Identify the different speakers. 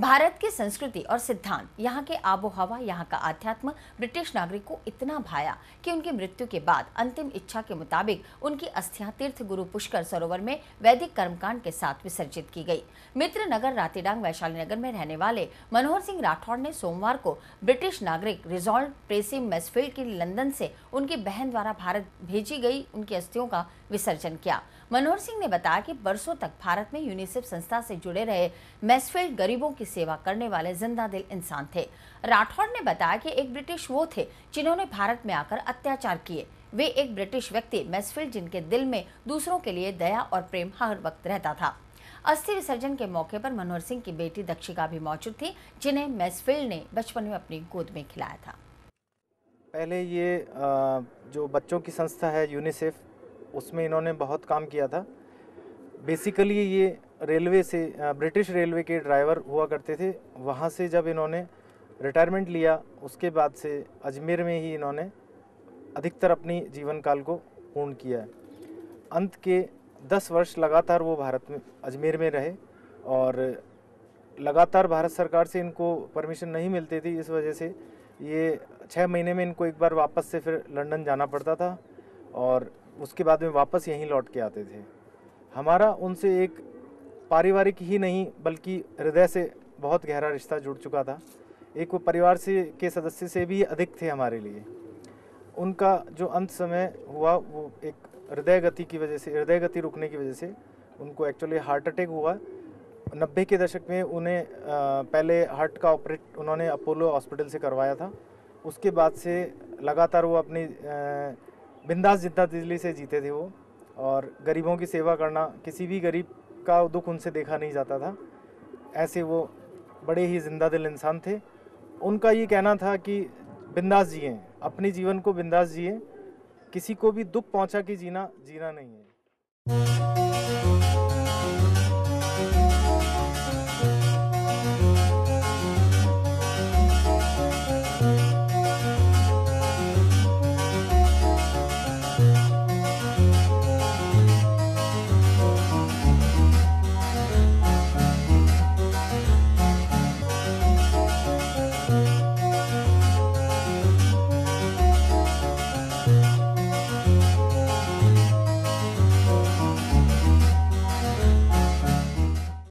Speaker 1: भारत की संस्कृति और सिद्धांत, यहाँ के आबो हवा, यहाँ का आध्यात्म ब्रिटिश नागरिक को इतना भाया कि उनकी मृत्यु के बाद अंतिम इच्छा के मुताबिक उनकी अस्थियां तीर्थ गुरु पुष्कर सरोवर में वैदिक कर्मकांड के साथ विसर्जित की गई। मित्र नगर रातीडांग वैशाली नगर में रहने वाले मनोहर सिंह राठौड़ ने सोमवार को ब्रिटिश नागरिक रिजॉल्ट ट्रेसी मैसफील्ड की लंदन से उनकी बहन द्वारा भारत भेजी गई उनकी अस्थियों का विसर्जन किया। मनोहर सिंह ने बताया कि बरसों तक भारत में यूनिसेफ संस्था से जुड़े रहे मैसफील्ड गरीबों की सेवा करने वाले जिंदा दिल इंसान थे। राठौड़ ने बताया कि एक ब्रिटिश वो थे जिन्होंने भारत में आकर अत्याचार किए। वे एक ब्रिटिश व्यक्ति मैसफील्ड जिनके दिल में दूसरों के लिए दया और प्रेम हर वक्त रहता था। अस्थि विसर्जन के मौके पर मनोहर सिंह की बेटी दक्षिका भी मौजूद थी, जिन्हें मैसफील्ड ने बचपन में अपनी गोद में खिलाया था।
Speaker 2: पहले ये जो बच्चों की संस्था है यूनिसेफ, उसमें इन्होंने बहुत काम किया था। बेसिकली ये रेलवे से ब्रिटिश रेलवे के ड्राइवर हुआ करते थे। वहाँ से जब इन्होंने रिटायरमेंट लिया, उसके बाद से अजमेर में ही इन्होंने अधिकतर अपनी जीवन काल को पूर्ण किया है। अंत के 10 वर्ष लगातार वो भारत में अजमेर में रहे और लगातार भारत सरकार से इनको परमिशन नहीं मिलती थी। इस वजह से ये 6 महीने में इनको एक बार वापस से फिर लंदन जाना पड़ता था और उसके बाद में वापस यहीं लौट के आते थे। हमारा उनसे एक पारिवारिक ही नहीं बल्कि हृदय से बहुत गहरा रिश्ता जुड़ चुका था। एक वो परिवार से के सदस्य से भी अधिक थे हमारे लिए। उनका जो अंत समय हुआ वो एक हृदय गति की वजह से, हृदय गति रुकने की वजह से उनको एक्चुअली हार्ट अटैक हुआ। 90 के दशक में उन्हें पहले हार्ट का ऑपरेट उन्होंने अपोलो हॉस्पिटल से करवाया था। उसके बाद से लगातार वो अपनी बिंदास जिंदा दिली से जीते थे वो, और गरीबों की सेवा करना, किसी भी गरीब का दुख उनसे देखा नहीं जाता था। ऐसे वो बड़े ही जिंदा दिल इंसान थे। उनका ये कहना था कि बिंदास जिएं, अपने जीवन को बिंदास जिएं, किसी को भी दुख पहुंचा के जीना नहीं है।